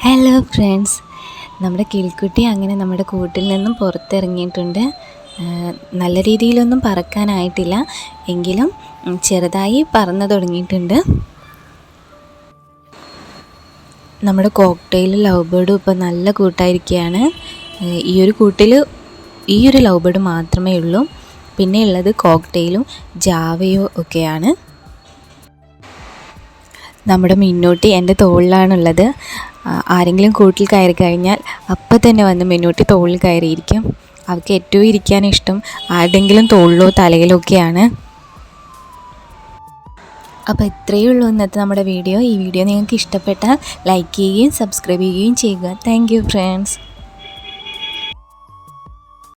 Hello friends, നമ്മുടെ കിളിക്കുട്ടി അങ്ങനെ നമ്മുടെ കൂട്ടിൽ നിന്നും പുറത്തിറങ്ങിയിട്ടുണ്ട്. നല്ല രീതിയിലൊന്നും പറക്കാനായിട്ടില്ല, എങ്കിലും ചെറുതായി പറന്നു തുടങ്ങിയിട്ടുണ്ട്. നമ്മുടെ കോക്ടെയിൽ ലവ് ബേർഡും ഇപ്പോൾ നല്ല കൂട്ടായിരിക്കുകയാണ്. ഈ ഒരു ലവ് ബേർഡ് മാത്രമേ ഉള്ളൂ. പിന്നെ ഉള്ളത് കോക്ടെയിലും ജാവയോ ഒക്കെയാണ്. നമ്മുടെ മിന്നൂട്ടി എൻ്റെ തോളിലാണുള്ളത്. ആരെങ്കിലും കൂട്ടിൽ കയറി കഴിഞ്ഞാൽ അപ്പം തന്നെ വന്ന് മിന്നൂട്ടി തോളിൽ കയറിയിരിക്കും. അവൾക്ക് ഏറ്റവും ഇരിക്കാൻ ഇഷ്ടം ആരുടെങ്കിലും തോളിലോ തലയിലോ ഒക്കെയാണ്. അപ്പോൾ ഇത്രയേ ഉള്ളൂ ഇന്നത്തെ നമ്മുടെ വീഡിയോ. ഈ വീഡിയോ നിങ്ങൾക്ക് ഇഷ്ടപ്പെട്ടാൽ ലൈക്ക് ചെയ്യുകയും സബ്സ്ക്രൈബ് ചെയ്യുകയും ചെയ്യുക. Thank you friends.